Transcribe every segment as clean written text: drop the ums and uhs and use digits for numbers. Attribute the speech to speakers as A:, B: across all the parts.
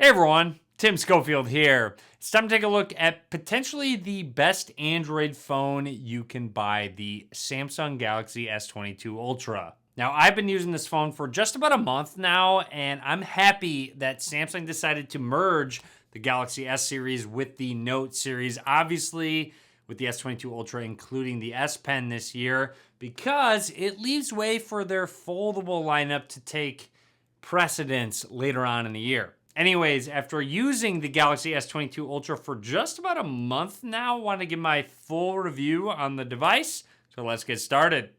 A: Hey everyone, Tim Schofield here. It's time to take a look at potentially the best Android phone you can buy, the Samsung Galaxy S22 Ultra. Now, I've been using this phone for just about a month now, and I'm happy that Samsung decided to merge the Galaxy S series with the Note series, obviously with the S22 Ultra including the S Pen this year, because it leaves way for their foldable lineup to take precedence later on in the year. Anyways, after using the Galaxy S22 Ultra for just about a month now, I want to give my full review on the device. So let's get started.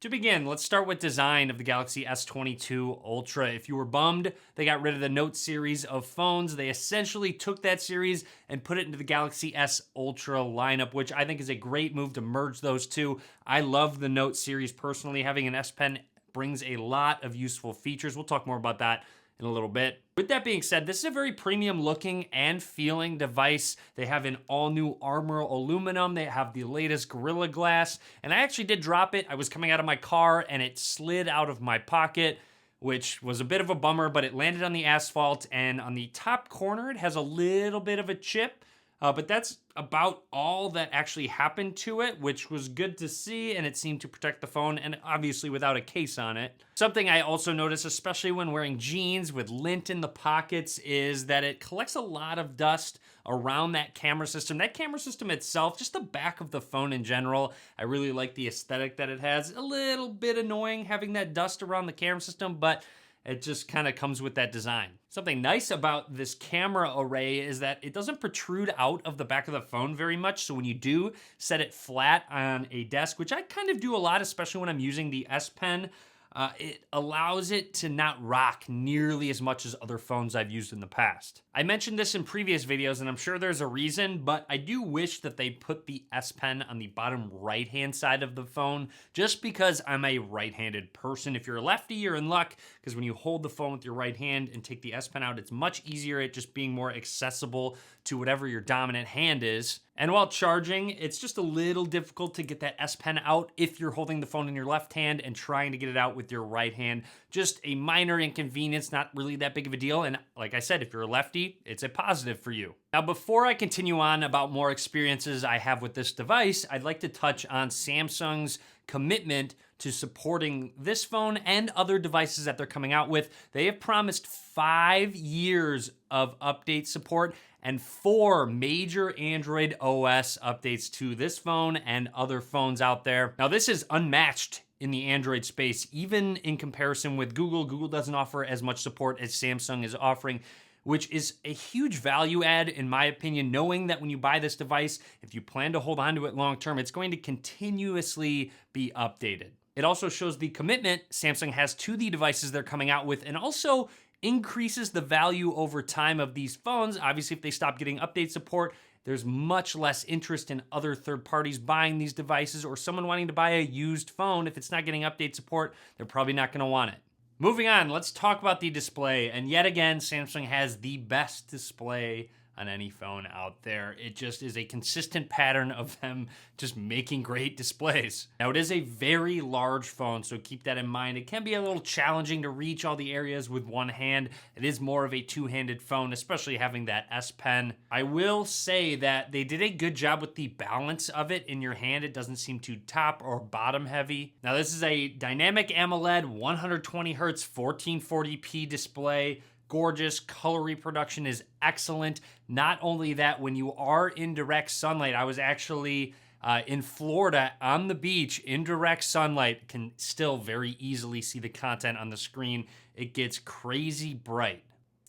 A: To begin, let's start with design of the Galaxy S22 Ultra. If you were bummed they got rid of the Note series of phones, they essentially took that series and put it into the Galaxy S Ultra lineup, which I think is a great move to merge those two. I love the Note series personally. Having an S Pen brings a lot of useful features. We'll talk more about that in a little bit. With that being said, this is a very premium looking and feeling device. They have an all new Armor aluminum. They have the latest Gorilla Glass. And I actually did drop it. I was coming out of my car and it slid out of my pocket, which was a bit of a bummer, but it landed on the asphalt. And on the top corner, it has a little bit of a chip. But that's about all that actually happened to it, which was good to see, and it seemed to protect the phone, and obviously without a case on it. Something I also notice, especially when wearing jeans with lint in the pockets, is that it collects a lot of dust around that camera system. That camera system itself, just the back of the phone in general, I really like the aesthetic that it has. A little bit annoying having that dust around the camera system, but it just kind of comes with that design. Something nice about this camera array is that it doesn't protrude out of the back of the phone very much. So when you do set it flat on a desk, which I kind of do a lot, especially when I'm using the S Pen, it allows it to not rock nearly as much as other phones I've used in the past. I mentioned this in previous videos, and I'm sure there's a reason, but I do wish that they put the S Pen on the bottom right-hand side of the phone, just because I'm a right-handed person. If you're a lefty, you're in luck, because when you hold the phone with your right hand and take the S Pen out, it's much easier at just being more accessible to whatever your dominant hand is. And while charging, it's just a little difficult to get that S Pen out if you're holding the phone in your left hand and trying to get it out with your right hand. Just a minor inconvenience, not really that big of a deal. And like I said, if you're a lefty, it's a positive for you. Now, before I continue on about more experiences I have with this device, I'd like to touch on Samsung's commitment to supporting this phone and other devices that they're coming out with. They have promised 5 years of update support and 4 major Android OS updates to this phone and other phones out there. Now, this is unmatched in the Android space, even in comparison with Google. Google doesn't offer as much support as Samsung is offering, which is a huge value add, in my opinion, knowing that when you buy this device, if you plan to hold on to it long term, it's going to continuously be updated. It also shows the commitment Samsung has to the devices they're coming out with, and also increases the value over time of these phones. Obviously, if they stop getting update support, there's much less interest in other third parties buying these devices, or someone wanting to buy a used phone. If it's not getting update support, they're probably not going to want it. Moving on, let's talk about the display. And yet again, Samsung has the best display on any phone out there. It just is a consistent pattern of them just making great displays. Now, it is a very large phone, so keep that in mind. It can be a little challenging to reach all the areas with one hand. It is more of a two-handed phone, especially having that S Pen. I will say that they did a good job with the balance of it in your hand. It doesn't seem too top or bottom heavy. Now, this is a dynamic AMOLED 120 Hz 1440p display. Gorgeous. Color reproduction is excellent. Not only that, when you are in direct sunlight, I was actually in Florida on the beach in direct sunlight, can still very easily see the content on the screen. It gets crazy bright.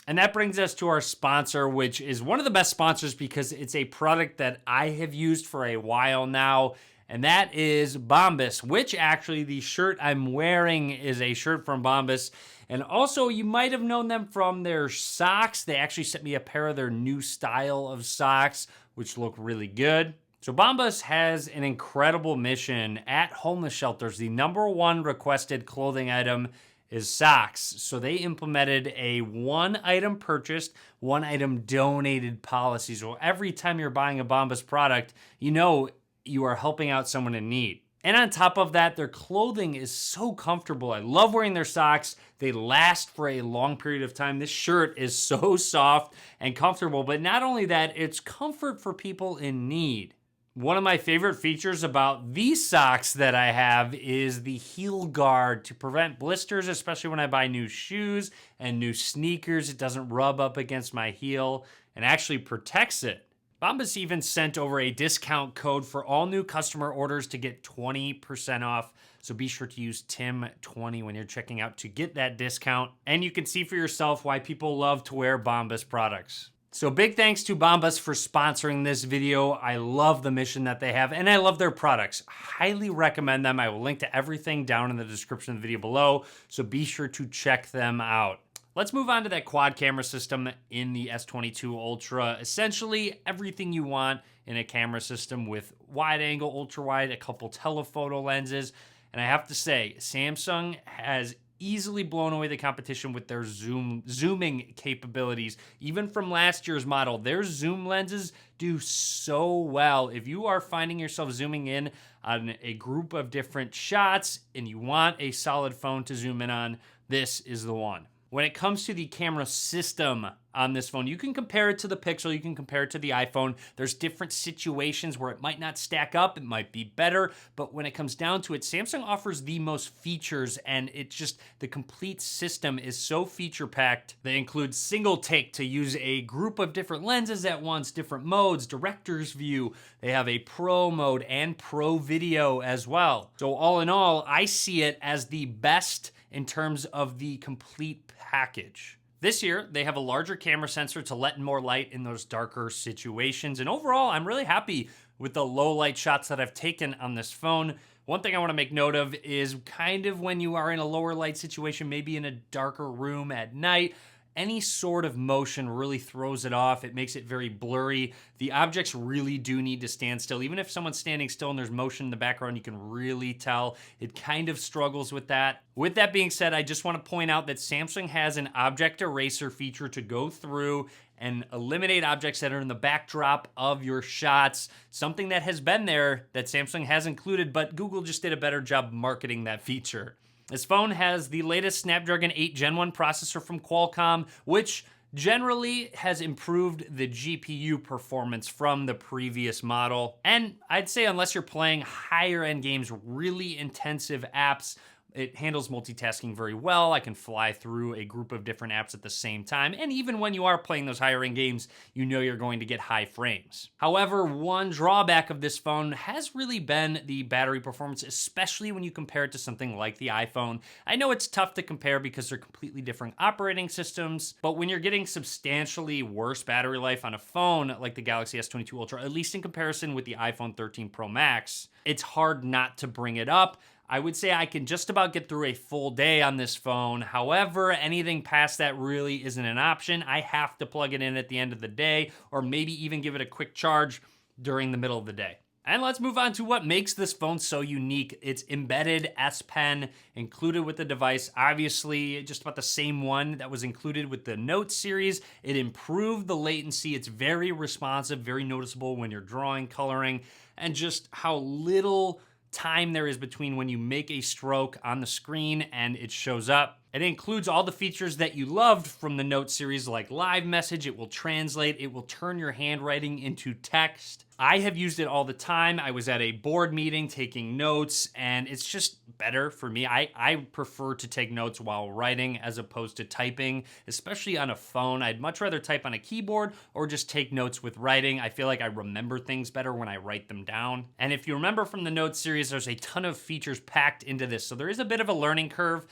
A: And that brings us to our sponsor, which is one of the best sponsors because it's a product that I have used for a while now, and that is Bombas, which actually the shirt I'm wearing is a shirt from Bombas. And also, you might have known them from their socks. They actually sent me a pair of their new style of socks, which look really good. So Bombas has an incredible mission at homeless shelters. The #1 requested clothing item is socks. So they implemented a 1 item purchased, 1 item donated policy. So every time you're buying a Bombas product, you know you are helping out someone in need. And on top of that, their clothing is so comfortable. I love wearing their socks. They last for a long period of time. This shirt is so soft and comfortable, but not only that, it's comfort for people in need. One of my favorite features about these socks that I have is the heel guard to prevent blisters, especially when I buy new shoes and new sneakers. It doesn't rub up against my heel and actually protects it. Bombas even sent over a discount code for all new customer orders to get 20% off. So be sure to use Tim20 when you're checking out to get that discount. And you can see for yourself why people love to wear Bombas products. So big thanks to Bombas for sponsoring this video. I love the mission that they have, and I love their products. Highly recommend them. I will link to everything down in the description of the video below, so be sure to check them out. Let's move on to that quad camera system in the S22 Ultra. Essentially everything you want in a camera system with wide angle, ultra wide, a couple telephoto lenses. And I have to say, Samsung has easily blown away the competition with their zooming capabilities. Even from last year's model, their zoom lenses do so well. If you are finding yourself zooming in on a group of different shots and you want a solid phone to zoom in on, this is the one. When it comes to the camera system on this phone, you can compare it to the Pixel, you can compare it to the iPhone. There's different situations where it might not stack up, it might be better, but when it comes down to it, Samsung offers the most features, and it's just the complete system is so feature-packed. They include single take to use a group of different lenses at once, different modes, director's view. They have a pro mode and pro video as well. So all in all, I see it as the best in terms of the complete package. This year, they have a larger camera sensor to let in more light in those darker situations. And overall, I'm really happy with the low light shots that I've taken on this phone. One thing I want to make note of is kind of when you are in a lower light situation, maybe in a darker room at night, any sort of motion really throws it off. It makes it very blurry. The objects really do need to stand still. Even if someone's standing still and there's motion in the background, you can really tell. It kind of struggles with that. With that being said, I just want to point out that Samsung has an object eraser feature to go through and eliminate objects that are in the backdrop of your shots. Something that has been there that Samsung has included, but Google just did a better job marketing that feature. This phone has the latest Snapdragon 8 Gen 1 processor from Qualcomm, which generally has improved the GPU performance from the previous model. And I'd say unless you're playing higher end games, really intensive apps, it handles multitasking very well. I can fly through a group of different apps at the same time. And even when you are playing those higher end games, you know you're going to get high frames. However, one drawback of this phone has really been the battery performance, especially when you compare it to something like the iPhone. I know it's tough to compare because they're completely different operating systems, but when you're getting substantially worse battery life on a phone like the Galaxy S22 Ultra, at least in comparison with the iPhone 13 Pro Max, it's hard not to bring it up. I would say I can just about get through a full day on this phone. However, anything past that really isn't an option. I have to plug it in at the end of the day, or maybe even give it a quick charge during the middle of the day. And let's move on to what makes this phone so unique. It's embedded S Pen included with the device. Obviously, just about the same one that was included with the Note series. It improved the latency. It's very responsive, very noticeable when you're drawing, coloring, and just how little time there is between when you make a stroke on the screen and it shows up. It includes all the features that you loved from the Note series, like live message. It will translate. It will turn your handwriting into text. I have used it all the time. I was at a board meeting taking notes, and it's just better for me. I prefer to take notes while writing as opposed to typing, especially on a phone. I'd much rather type on a keyboard or just take notes with writing. I feel like I remember things better when I write them down. And if you remember from the Note series, there's a ton of features packed into this. So there is a bit of a learning curve.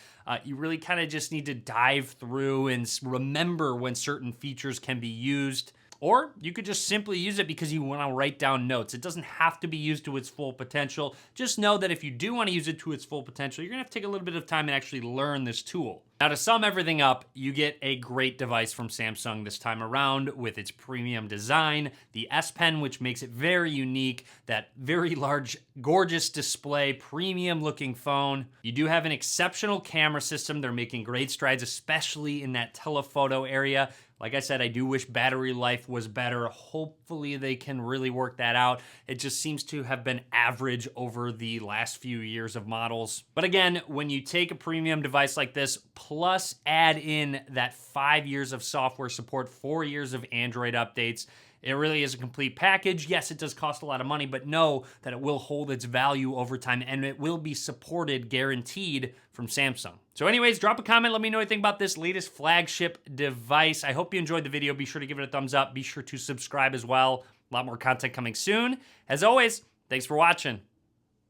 A: You really kind of just need to dive through and remember when certain features can be used. Or you could just simply use it because you want to write down notes. It doesn't have to be used to its full potential. Just know that if you do want to use it to its full potential, you're going to have to take a little bit of time and actually learn this tool. Now, to sum everything up, you get a great device from Samsung this time around with its premium design, the S Pen, which makes it very unique, that very large, gorgeous display, premium looking phone. You do have an exceptional camera system. They're making great strides, especially in that telephoto area. Like I said, I do wish battery life was better. Hopefully they can really work that out. It just seems to have been average over the last few years of models. But again, when you take a premium device like this, plus add in that 5 years of software support, 4 years of Android updates, it really is a complete package. Yes, it does cost a lot of money, but know that it will hold its value over time and it will be supported, guaranteed, from Samsung. So anyways, drop a comment. Let me know what you think about this latest flagship device. I hope you enjoyed the video. Be sure to give it a thumbs up. Be sure to subscribe as well. A lot more content coming soon. As always, thanks for watching.